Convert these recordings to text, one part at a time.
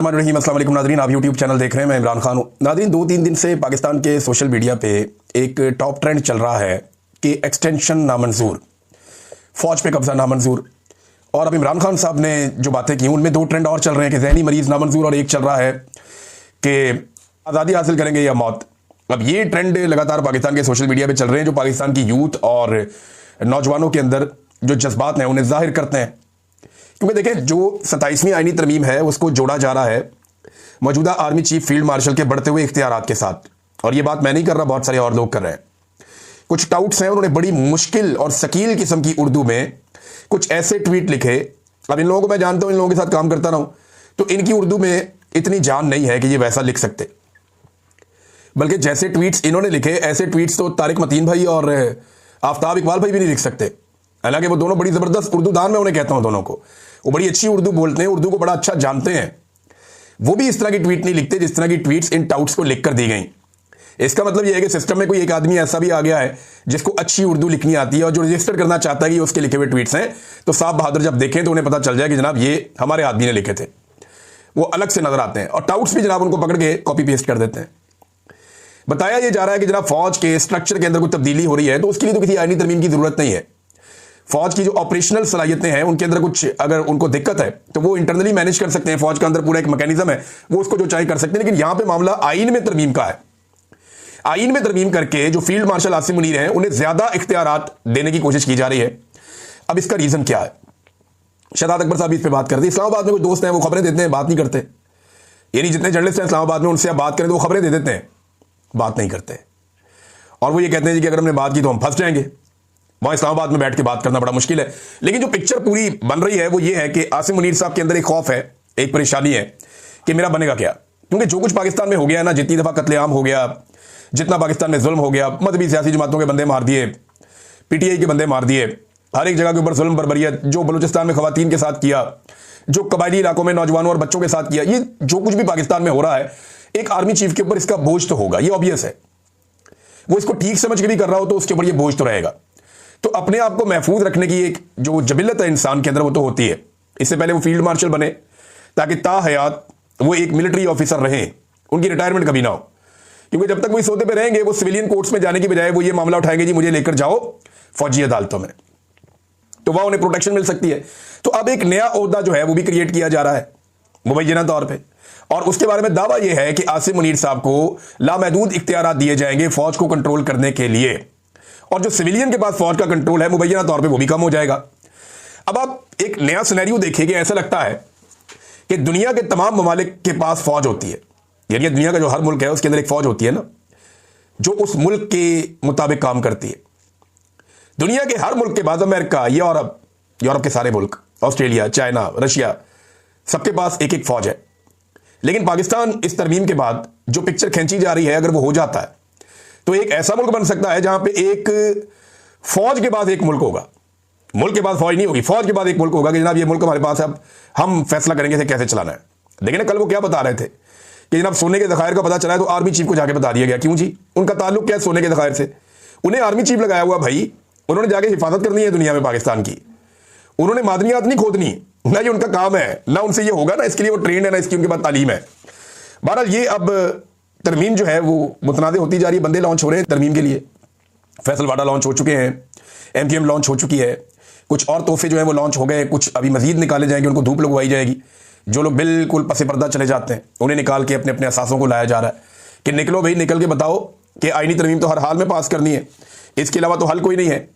रहीम अस्सलाम वालेकुम नादरीन, आप यूट्यूब चैनल देख रहे हैं। मैं इमरान खान हूं। नादरीन, 2-3 दिन से पाकिस्तान के सोशल मीडिया पे एक टॉप ट्रेंड चल रहा है कि एक्सटेंशन नामंजूर, फौज पे कब्जा नामंजूर। और अब इमरान खान साहब ने जो बातें की उनमें 2 ट्रेंड और चल रहे हैं कि जहनी मरीज नामंजूर, और एक चल रहा है कि आज़ादी हासिल करेंगे या मौत। अब ये ट्रेंड लगातार पाकिस्तान के सोशल मीडिया पर चल रहे हैं, जो पाकिस्तान की यूथ और नौजवानों के अंदर जो जज्बात हैं उन्हें जाहिर करते हैं। क्योंकि देखें, जो 27वीं आईनी तरमीम है उसको जोड़ा जा रहा है मौजूदा आर्मी चीफ फील्ड मार्शल के बढ़ते हुए इख्तियारात के साथ। और ये बात मैं नहीं कर रहा, बहुत सारे और लोग कर रहे हैं। कुछ टाउट्स हैं, उन्होंने बड़ी मुश्किल और शकील किस्म की उर्दू में कुछ ऐसे ट्वीट लिखे। अब इन लोगों को मैं जानता हूं, इन लोगों के साथ काम करता रहा हूं, तो इनकी उर्दू में इतनी जान नहीं है कि ये वैसा लिख सकते। बल्कि जैसे ट्वीट्स इन्होंने लिखे, ऐसे ट्वीट्स तो तारिक मतीन भाई और आफ्ताब इकबाल भाई भी नहीं लिख सकते। हालांकि वो दोनों बड़ी जबरदस्त उर्दू दान, मैं उन्हें कहता हूं दोनों को, वो बड़ी अच्छी उर्दू बोलते हैं, उर्दू को बड़ा अच्छा जानते हैं। वो भी इस तरह की ट्वीट नहीं लिखते जिस तरह की ट्वीट्स इन टाउट्स को लिखकर दी गई। इसका मतलब यह है कि सिस्टम में कोई एक आदमी ऐसा भी आ गया है जिसको अच्छी उर्दू लिखनी आती है और जो रजिस्टर करना चाहता है कि उसके लिखे हुए ट्वीट्स हैं, तो साहब बहादुर जब देखें तो उन्हें पता चल जाए कि जनाब ये हमारे आदमी ने लिखे थे। वो अलग से नजर आते हैं और टाउट्स भी जनाब उनको पकड़ के कॉपी पेस्ट कर देते हैं। बताया यह जा रहा है कि जनाब फौज के स्ट्रक्चर के अंदर कोई तब्दीली हो रही है, तो उसके लिए तो किसी आईनी तरमीम की जरूरत नहीं है। फौज की जो ऑपरेशनल सलाहियतें हैं उनके अंदर कुछ अगर उनको दिक्कत है तो वो इंटरनली मैनेज कर सकते हैं। फौज के अंदर पूरा एक मैकेनिज्म है, वो उसको जो चाहे कर सकते हैं। लेकिन यहां पे मामला आईन में तरमीम का है। आईन में तरमीम करके जो फील्ड मार्शल आसिम मुनीर हैं उन्हें ज्यादा इख्तियारात देने की कोशिश की जा रही है। अब इसका रीजन क्या है? शहजाद अकबर साहब इस पर बात करते हैं। इस्लामाबाद में कोई दोस्त हैं, वो खबरें देते हैं, बात नहीं करते। यानी जितने जर्नलिस्ट हैं इस्लामाबाद में, उनसे आप बात करें तो वो खबरें दे देते हैं, बात नहीं करते। और वो ये कहते हैं जी कि अगर हमने बात की तो हम फंस जाएंगे। वहां इस्लामाबाद में बैठ के बात करना बड़ा मुश्किल है। लेकिन जो पिक्चर पूरी बन रही है वो ये है कि आसिम मुनीर साहब के अंदर एक खौफ है, एक परेशानी है कि मेरा बनेगा क्या। क्योंकि जो कुछ पाकिस्तान में हो गया ना, जितनी दफा कत्लेआम हो गया, जितना पाकिस्तान में जुल्म हो गया, मजहबी सियासी जमातों के बंदे मार दिए, पीटीआई के बंदे मार दिए, हर एक जगह के ऊपर जुल्म बर्बरियत, जो बलूचिस्तान में खवातीन के साथ किया, जो कबायली इलाकों में नौजवानों और बच्चों के साथ किया, ये जो कुछ भी पाकिस्तान में हो रहा है, एक आर्मी चीफ के ऊपर इसका बोझ तो होगा, ये ऑब्वियस है। वो इसको ठीक समझ के भी कर रहा हो तो उसके ऊपर ये बोझ तो रहेगा। तो अपने आप को महफूज रखने की एक जो जबिलत है इंसान के अंदर, वो तो होती है। इससे पहले वो फील्ड मार्शल बने ताकि ताहयात वो एक मिलिट्री ऑफिसर रहें, उनकी रिटायरमेंट कभी ना हो। क्योंकि जब तक वो इस ओहदे पे रहेंगे, वो सिविलियन कोर्ट्स में जाने की बजाय वो ये मामला उठाएंगे, जी मुझे लेकर जाओ फौजी अदालतों में, तो वहां उन्हें प्रोटेक्शन मिल सकती है। तो अब एक नया ओहदा जो है वो भी क्रिएट किया जा रहा है मुबैना तौर पर, और उसके बारे में दावा यह है कि आसिम मुनीर साहब को लामहदूद इख्तियारात दिए जाएंगे फौज को कंट्रोल करने के लिए, और जो सिविलियन के पास फौज का कंट्रोल है मुबैना तौर पे वो भी कम हो जाएगा। अब आप एक नया सिनेरियो देखिए, ऐसा लगता है कि दुनिया के तमाम ममालिक के पास फौज होती है। यानी दुनिया का जो हर मुल्क है उसके अंदर एक फौज होती है ना, जो उस मुल्क के मुताबिक काम करती है। दुनिया के हर मुल्क के बाद अमेरिका, यूरोप के सारे मुल्क, ऑस्ट्रेलिया, चाइना, रशिया, सबके पास एक एक फौज है। लेकिन पाकिस्तान इस तरमीम के बाद जो पिक्चर खींची जा रही है, अगर वो हो जाता है तो एक ऐसा मुल्क बन सकता है जहां पे एक फौज के बाद एक मुल्क होगा। मुल्क के बाद फौज नहीं होगी, फौज के बाद एक मुल्क होगा कि जनाब ये मुल्क हमारे पास है, अब हम फैसला करेंगे इसे कैसे चलाना है। देखिए ना, कल वो क्या बता रहे थे कि जनाब सोने के ज़खायर का पता चला है तो आर्मी चीफ को जाके बता दिया गया। क्यों जी? उनका ताल्लुक क्या है सोने के ज़खायर से? उन्हें आर्मी चीफ लगाया हुआ भाई, उन्होंने जाके हिफाजत करनी है दुनिया में पाकिस्तान की। उन्होंने मादनियात नहीं खोदनी, ना ये उनका काम है, ना उनसे ये होगा, ना इसके लिए वो ट्रेंड है, ना इसकी उनके पास तालीम है। बहरहाल ये अब तरमीम जो है वो मुतनाज़ होती जा रही है। बंदे लॉन्च हो रहे हैं तरमीम के लिए, फैसल वाडा लॉन्च हो चुके हैं, MQM लॉन्च हो चुकी है, कुछ और तोहफे जो है वो लॉन्च हो गए, कुछ अभी मजीद निकाले जाएंगे, उनको धूप लगवाई जाएगी। जो लोग बिल्कुल पसे पर्दा चले जाते हैं उन्हें निकाल के अपने अपने असासों को लाया जा रहा है कि निकलो भाई, निकल के बताओ कि आईनी तरमीम तो हर हाल में पास करनी है, इसके अलावा तो हल कोई नहीं है।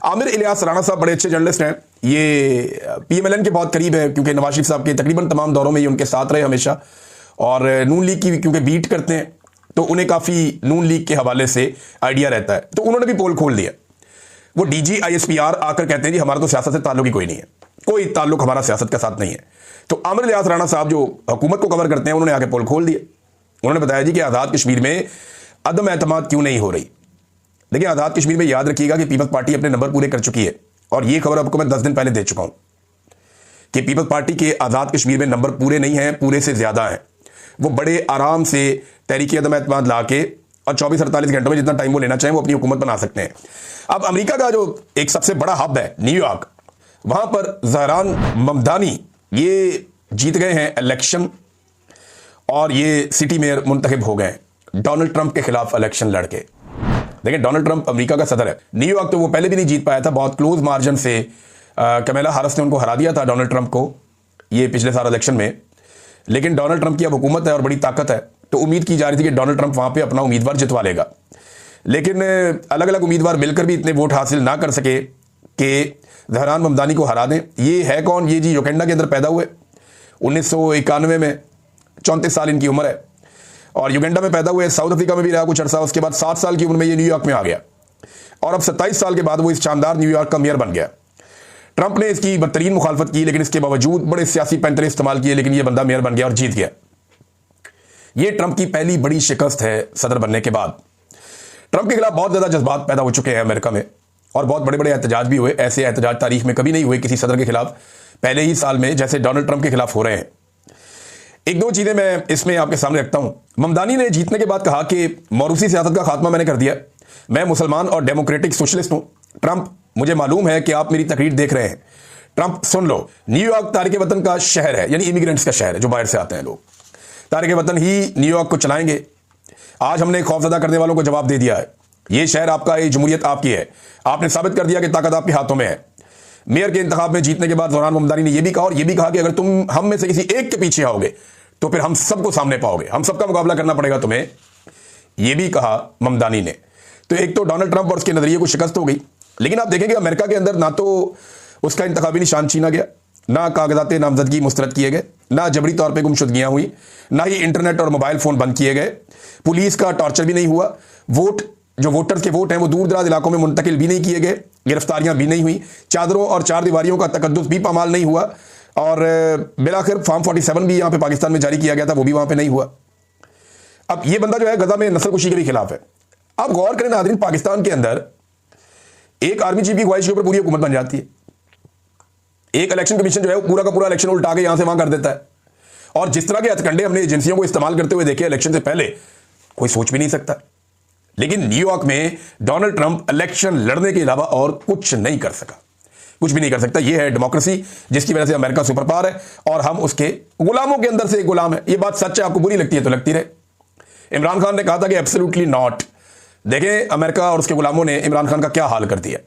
आमिर इलियास राणा साहब बड़े अच्छे जर्नलिस्ट हैं, ये PMLN के बहुत करीब है, क्योंकि नवाज शरीफ साहब के तकरीबन तमाम दौरों में ये उनके साथ रहे हमेशा, और नून लीग की क्योंकि बीट करते हैं तो उन्हें काफ़ी नून लीग के हवाले से आइडिया रहता है। तो उन्होंने भी पोल खोल दिया। वो DG ISPR आकर कहते हैं जी हमारा तो सियासत से ताल्लुक ही कोई नहीं है, कोई ताल्लुक हमारा सियासत के साथ नहीं है। तो आमिर इलियास राणा साहब जो हुकूमत को कवर करते हैं, उन्होंने आके पोल खोल दिए। उन्होंने बताया जी कि आज़ाद कश्मीर में अदम एतमाद क्यों नहीं हो रही। देखिए, आज़ाद कश्मीर में याद रखिएगा कि पीपल्स पार्टी अपने नंबर पूरे कर चुकी है, और ये खबर आपको मैं 10 दिन पहले दे चुका हूं कि पीपल्स पार्टी के आज़ाद कश्मीर में नंबर पूरे नहीं हैं, पूरे से ज्यादा हैं। वो बड़े आराम से तहरीक अदम एतमाद ला के और 24-48 घंटों में जितना टाइम वो लेना चाहें वो अपनी हुकूमत बना सकते हैं। अब अमेरिका का जो एक सबसे बड़ा हब है न्यूयॉर्क, वहां पर जहरान ममदानी ये जीत गए हैं इलेक्शन और ये सिटी मेयर मुंतखब हो गए डोनाल्ड ट्रंप के खिलाफ इलेक्शन लड़के। देखिए, डोनाल्ड ट्रंप अमेरिका का सदर है। न्यूयॉर्क तो वो पहले भी नहीं जीत पाया था, बहुत क्लोज मार्जिन से कमला हैरिस ने उनको हरा दिया था डोनाल्ड ट्रंप को ये पिछले साल इलेक्शन में। लेकिन डोनाल्ड ट्रंप की अब हुकूमत है और बड़ी ताकत है, तो उम्मीद की जा रही थी कि डोनाल्ड ट्रंप वहां पे अपना उम्मीदवार जितवा लेगा। लेकिन अलग अलग उम्मीदवार मिलकर भी इतने वोट हासिल ना कर सके कि जहरान ममदानी को हरा दें। ये है कौन? ये जी युगांडा के अंदर पैदा हुए 1991 में, 34 साल इनकी उम्र है और युगांडा में पैदा हुए। साउथ अफ्रीका में भी रहा कुछ अर्सा, उसके बाद 7 साल की उम्र में ये न्यूयॉर्क में आ गया और अब 27 साल के बाद वो इस शानदार न्यूयॉर्क का मेयर बन गया। ट्रंप ने इसकी बदतरीन मुखालफत की, लेकिन इसके बावजूद बड़े सियासी पैंतरे इस्तेमाल किए, लेकिन ये बंदा मेयर बन गया और जीत गया। ये ट्रंप की पहली बड़ी शिकस्त है सदर बनने के बाद। ट्रंप के खिलाफ बहुत ज्यादा जज्बात पैदा हो चुके हैं अमेरिका में और बहुत बड़े बड़े एहतजाज भी हुए। ऐसे एहतजाज तारीख में कभी नहीं हुए किसी सदर के खिलाफ पहले ही साल में, जैसे डोनाल्ड ट्रंप के खिलाफ हो रहे हैं। एक दो चीजें मैं इसमें आपके सामने रखता हूं। ममदानी ने जीतने के बाद कहा कि मौरूसी सियासत का खात्मा मैंने कर दिया, मैं मुसलमान और डेमोक्रेटिक सोशलिस्ट हूं। ट्रंप, मुझे मालूम है कि आप मेरी तकरीर देख रहे हैं। ट्रंप, सुन लो, न्यूयॉर्क तारिक वतन का शहर है, यानी इमिग्रेंट्स का शहर है, जो बाहर से आते हैं लोग। तारिक वतन ही न्यूयॉर्क को चलाएंगे। आज हमने खौफजदा करने वालों को जवाब दे दिया है। यह शहर आपका, ये जमहूरियत आपकी है। आपने साबित कर दिया कि ताकत आपके हाथों में है। मेयर के इंतखाब में जीतने के बाद जहरान ममदानी ने यह भी कहा और यह भी कहा कि अगर तुम हम में से किसी एक के पीछे आओगे तो फिर हम सबको सामने पाओगे, हम सबका मुकाबला करना पड़ेगा तुम्हें, यह भी कहा ममदानी ने। तो एक तो डोनाल्ड ट्रंप और उसके नजरिए को शिकस्त हो गई। लेकिन आप देखेंगे अमेरिका के अंदर ना तो उसका इंतखाबी निशान छीना गया, ना कागजात नामजदगी मुस्तरद किए गए, ना जबरी तौर पर गुमशुदगियां हुई, ना ही इंटरनेट और मोबाइल फोन बंद किए गए, पुलिस का टॉर्चर भी नहीं हुआ, वोट जो वोटर्स के वोट हैं वो दूर दराज इलाकों में मुंतकिल भी नहीं किए गए, गिरफ्तारियां भी नहीं हुई, चादरों और चार दीवारियों का तकद्दुस भी पामाल नहीं हुआ और बिलाखिर फॉर्म 47 भी यहां पे पाकिस्तान में जारी किया गया था, वो भी वहां पे नहीं हुआ। अब ये बंदा जो है गजा में नस्लकुशी के भी खिलाफ है। आप गौर करें नाज़रीन, पाकिस्तान के अंदर एक आर्मी चीफ की ख्वाहिश के ऊपर पूरी हुकूमत बन जाती है। एक इलेक्शन कमीशन जो है वो पूरा का पूरा इलेक्शन उल्टा के यहां से वहां कर देता है और जिस तरह के हथकंडे हमने एजेंसियों को इस्तेमाल करते हुए देखे इलेक्शन से पहले, कोई सोच भी नहीं सकता। लेकिन न्यूयॉर्क में डोनाल्ड ट्रंप इलेक्शन लड़ने के अलावा और कुछ नहीं कर सका, कुछ भी नहीं कर सकता। यह है डेमोक्रेसी, जिसकी वजह से अमेरिका सुपर पावर है और हम उसके गुलामों के अंदर से एक गुलाम है। यह बात सच है, आपको बुरी लगती है तो लगती रहे। इमरान खान ने कहा था कि एब्सोल्युटली नॉट। देखें अमेरिका और उसके गुलामों ने इमरान खान का क्या हाल कर दिया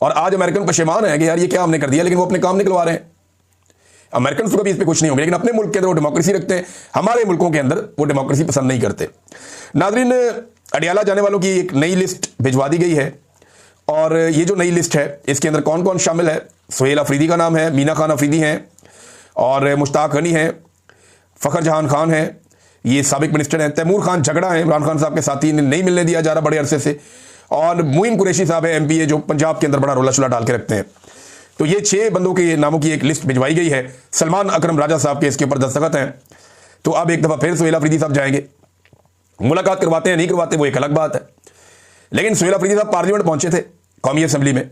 और आज अमेरिकन पशेमान है कि यार ये क्या हमने कर दिया, लेकिन वो अपने काम निकलवा रहे हैं। अमेरिकन तो कभी इस पर कुछ नहीं होंगे, लेकिन अपने मुल्क के अंदर वो डेमोक्रेसी रखते हैं, हमारे मुल्कों के अंदर वो डेमोक्रेसी पसंद नहीं करते। नाज़रीन, अडियाला जाने वालों की एक नई लिस्ट भिजवा दी गई है और ये जो नई लिस्ट है इसके अंदर कौन कौन शामिल है? सुहेल अफरीदी का नाम है, मीना खान अफरीदी हैं और मुश्ताक गनी हैं, फ़खर जहान खान है, ये साबिक मिनिस्टर हैं, तैमूर खान झगड़ा है, इमरान खान साहब के साथी ने नहीं मिलने दिया जा रहा बड़े अरसे से, और मोइन कुरैशी साहब है एमपी, जो पंजाब के अंदर बड़ा रोला शोला डाल के रखते हैं। तो ये 6 बंदों के नामों की एक लिस्ट भिजवाई गई है। सलमान अकरम राजा साहब के इसके ऊपर दस्तखत हैं। तो अब एक दफ़ा फिर सुहेल अफरीदी साहब जाएंगे, मुलाकात करवाते हैं नहीं करवाते वो एक अलग बात है। लेकिन सुहेल अफरीदी साहब पार्लियामेंट पहुंचे थे, कौमी असेंबली में,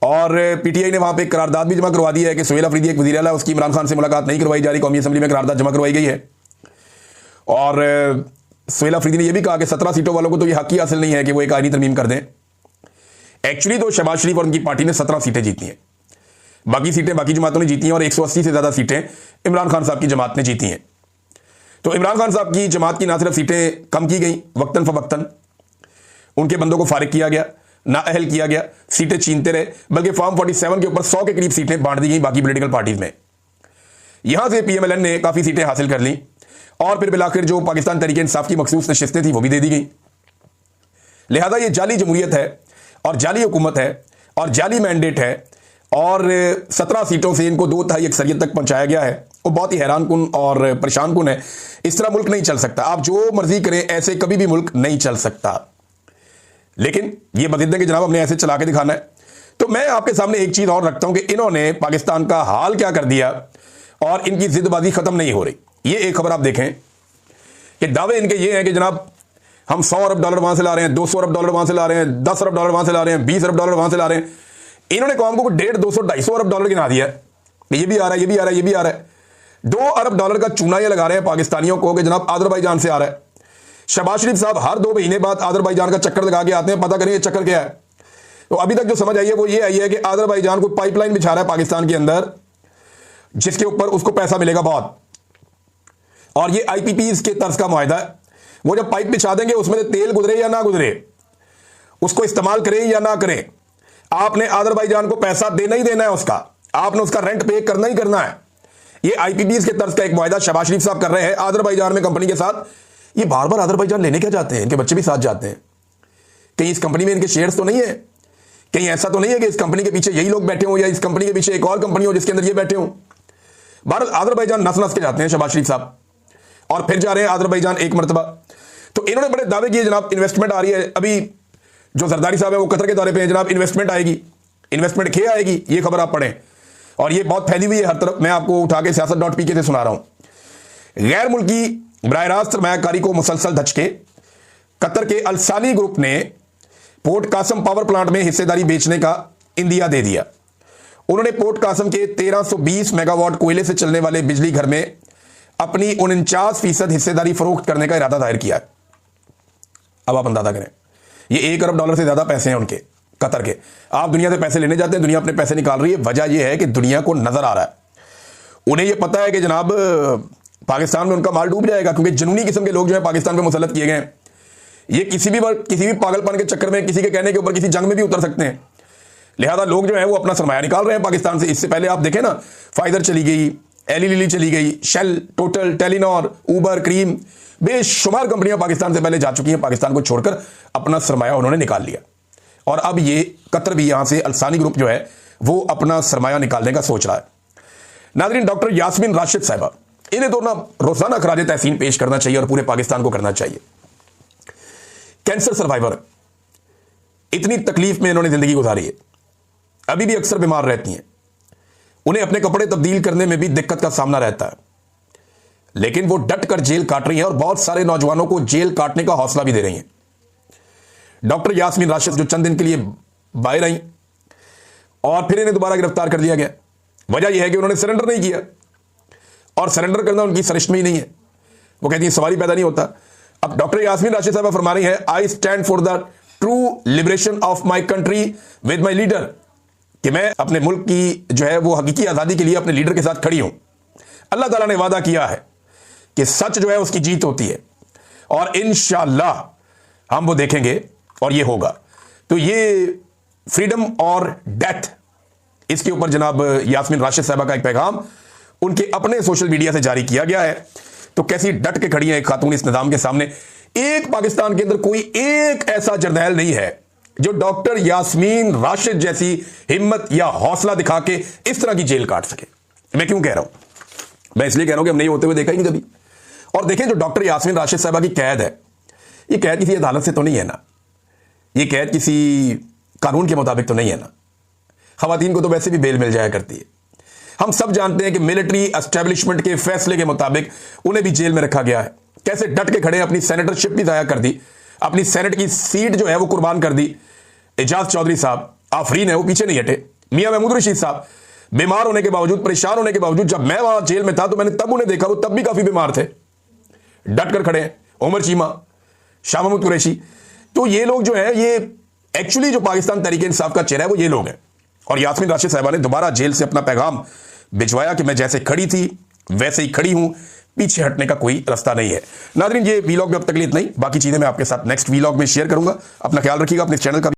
और पीटीआई ने वहां पे करारदाद भी जमा करवा दी है कि सुहेल अफरीदी एक वज़ीर आला है, उसकी इमरान खान से मुलाकात नहीं करवाई जा रही। कौमी असेंबली में करारदाद जमा करवाई गई है और सुहेल अफरीदी ने यह भी कहा कि 17 सीटों वालों को तो यह हक ही हासिल नहीं है कि वो एक आईनी तरमीम कर दें। एक्चुअली तो शहबाज शरीफ और उनकी पार्टी ने 17 सीटें जीती हैं, बाकी सीटें बाकी जमातों ने जीती हैं और 180 से ज़्यादा सीटें इमरान खान साहब की जमात ने जीती हैं। तो इमरान खान साहब की जमात की ना सिर्फ सीटें कम की गई वक्तन फवक्तन, उनके बंदों को फारिग किया गया, नाअहल किया गया, सीटें छीनते रहे, बल्कि फॉर्म 47 के ऊपर 100 के करीब सीटें बांट दी गई बाकी पॉलिटिकल पार्टीज में। यहां से पीएमएलएन ने काफ़ी सीटें हासिल कर ली और फिर बिलाखिर जो पाकिस्तान तहरीक इंसाफ की मखसूस नशिस्तें थी वो भी दे दी गई। लिहाजा ये जाली जमहूरियत है और जाली हुकूमत है और जाली मैंडेट है और 17 सीटों से इनको 2/3 अक्सरियत तक पहुंचाया गया है। वो बहुत ही हैरान कुन और परेशान कुन है। इस तरह मुल्क नहीं चल सकता। आप जो मर्जी करें, ऐसे कभी भी मुल्क नहीं चल सकता। लेकिन ये बदलने के जनाब हमने ऐसे चला के दिखाना है। तो मैं आपके सामने एक चीज और रखता हूं कि इन्होंने पाकिस्तान का हाल क्या कर दिया और इनकी जिदबाजी खत्म नहीं हो रही। ये एक खबर आप देखें कि दावे इनके ये हैं कि जनाब हम 100 अरब डॉलर वहां से ला रहे हैं, 200 अरब डॉलर वहां से ला रहे हैं, 10 अरब डॉलर वहां से ला रहे हैं, 20 अरब डॉलर वहां से ला रहे हैं। इन्होंने कौम को 150, 200, 250 अरब डॉलर गिना दिया है। ये भी आ रहा है, ये भी आ रहा है, ये भी आ रहा है। 2 अरब डॉलर का चूना ये लगा रहे हैं पाकिस्तानियों को कि जनाब आज़रबाईजान से आ रहा है। शहबाज शरीफ साहब हर 2 महीने बाद आज़रबाईजान का चक्कर लगा के आते हैं, पता करें ये चक्कर क्या है। तो अभी तक जो समझ आई है वो ये आई है कि आज़रबाईजान कोई पाइपलाइन बिछा रहा है पाकिस्तान के अंदर, जिसके ऊपर उसको पैसा मिलेगा बहुत। और ये आईपीपीज के तर्ज का मुआहदा है। वो जब पाइप बिछा देंगे उसमें से तेल गुजरे या ना गुजरे, उसको इस्तेमाल करें या ना करें, आपने अजरबैजान को पैसा देना ही देना है, उसका आपने उसका रेंट पे करना ही करना है। ये आईपीपीज के तर्ज का एक मुआहदा शहबाज शरीफ साहब कर रहे हैं अजरबैजान में कंपनी के साथ। ये बार बार अजरबैजान लेने क्या जाते हैं, इनके बच्चे भी साथ जाते हैं। कहीं इस कंपनी में इनके शेयर्स तो नहीं है, कहीं ऐसा तो नहीं है कि इस कंपनी के पीछे यही लोग बैठे हों या इस कंपनी के पीछे एक और कंपनी हो जिसके अंदर ये बैठे हों। भारत अजरबैजान नस नस के जाते हैं शहबाज शरीफ साहब, और फिर जा रहे हैं अजरबैजान एक मरतबा। तो इन्होंने बड़े दावे किए जनाब इन्वेस्टमेंट आ रही है। अभी जो जरदारी साहब है वो कतर के दौरे पे हैं जनाब, इन्वेस्टमेंट आएगी, इन्वेस्टमेंट खे आएगी, ये खबर आप पढ़ें। और ये बहुत फैली हुई है हर तरफ, मैं आपको उठा के siyaasat.pk से सुना रहा हूं। गैर मुल्की बराह रास्त सरमायाकारी को मुसलसल धचके, कतर के अलसानी ग्रुप ने पोर्ट कासम पावर प्लांट में हिस्सेदारी बेचने का इंदिया दे दिया। उन्होंने पोर्ट कासम के 1320 मेगावाट कोयले से चलने वाले बिजली घर में अपनी 49% हिस्सेदारी फरोख्त करने का इरादा जाहिर किया है। अब आप अंदाजा करें, ये $1 अरब से ज्यादा पैसे हैं उनके, कतर के। आप दुनिया से पैसे लेने जाते हैं, दुनिया अपने पैसे निकाल रही है। वजह यह है कि दुनिया को नजर आ रहा है, उन्हें यह पता है कि जनाब पाकिस्तान में उनका माल डूब जाएगा, क्योंकि जुनूनी किस्म के लोग जो है पाकिस्तान में मुसल्लत किए गए हैं। ये किसी भी पागलपन के चक्कर में किसी के कहने के ऊपर किसी जंग में भी उतर सकते हैं। लिहाजा लोग जो है वो अपना सरमाया निकाल रहे हैं पाकिस्तान से। इससे पहले आप देखें ना, फाइजर चली गई, एली लिली चली गई, Shell, Total, Telenor, Uber, Careem, बेशुमार कंपनियां पाकिस्तान से पहले जा चुकी हैं। पाकिस्तान को छोड़कर अपना सरमाया उन्होंने निकाल लिया, और अब ये कतर भी यहां से अलसानी ग्रुप जो है वो अपना सरमाया निकालने का सोच रहा है। नाज़रीन, डॉक्टर यास्मीन राशिद साहिबा, इन्हें तो ना रोजाना खराज तहसीन पेश करना चाहिए और पूरे पाकिस्तान को करना चाहिए। कैंसर सर्वाइवर, इतनी तकलीफ में इन्होंने जिंदगी गुजारी है, अभी भी अक्सर बीमार रहती हैं, उन्हें अपने कपड़े तब्दील करने में भी दिक्कत का सामना रहता है, लेकिन वो डट कर जेल काट रही हैं और बहुत सारे नौजवानों को जेल काटने का हौसला भी दे रही हैं। डॉक्टर यास्मीन राशिद जो चंद दिन के लिए बाहर आई और फिर इन्हें दोबारा गिरफ्तार कर लिया गया। वजह यह है कि उन्होंने सरेंडर नहीं किया, और सरेंडर करना उनकी सरिश्त में ही नहीं है। वो कहती है सवाल ही पैदा नहीं होता। अब डॉक्टर यास्मीन राशिद साहब फरमा रही है, I stand for the true liberation of my country with my leader, कि मैं अपने मुल्क की जो है वो हकीकी आजादी के लिए अपने लीडर के साथ खड़ी हूं। अल्लाह ताला ने वादा किया है कि सच जो है उसकी जीत होती है, और इंशाअल्लाह हम वो देखेंगे और ये होगा। तो ये फ्रीडम और डेथ, इसके ऊपर जनाब यास्मीन राशिद साहबा का एक पैगाम उनके अपने सोशल मीडिया से जारी किया गया है। तो कैसी डट के खड़ी है एक खातून इस निजाम के सामने। एक पाकिस्तान के अंदर कोई एक ऐसा जर्नैल नहीं है जो डॉक्टर यास्मीन राशिद जैसी हिम्मत या हौसला दिखा के इस तरह की जेल काट सके। मैं क्यों कह रहा हूं? मैं इसलिए कह रहा हूं कि हमने होते हुए देखा ही नहीं कभी। और देखें, जो डॉक्टर यास्मीन राशिद साहबा की कैद है, ये कैद किसी अदालत से तो नहीं है ना, ये कैद किसी कानून के मुताबिक तो नहीं है ना। खवातीन को तो वैसे भी बेल मिल जाया करती है। हम सब जानते हैं कि मिलिट्री एस्टेब्लिशमेंट के फैसले के मुताबिक उन्हें भी जेल में रखा गया है। कैसे डट के खड़े, अपनी सेनेटरशिप भी जाया कर दी, अपनी सेनेट की सीट जो है वो कुर्बान कर दी। एजाज चौधरी साहब आफरीन है, वो पीछे नहीं हटे। मियां महमूद रशीद साहब बीमार होने के बावजूद, परेशान होने के बावजूद, जब मैं वहां जेल में था तो मैंने तब उन्हें देखा, वो तब भी काफी बीमार थे, डट कर खड़े हैं। उमर चीमा, शाह महमूद कुरैशी, तो ये लोग जो है ये एक्चुअली जो पाकिस्तान तहरीक इंसाफ का चेहरा है वो ये लोग हैं। और यास्मीन राशिद साहिबा ने दोबारा जेल से अपना पैगाम भिजवाया कि मैं जैसे खड़ी थी वैसे ही खड़ी हूं, पीछे हटने का कोई रास्ता नहीं है। नाज़रीन, ये वीलॉग में अब तक इतना ही, बाकी चीजें मैं आपके साथ नेक्स्ट वीलॉग में शेयर करूंगा। अपना ख्याल रखिएगा, अपने चैनल का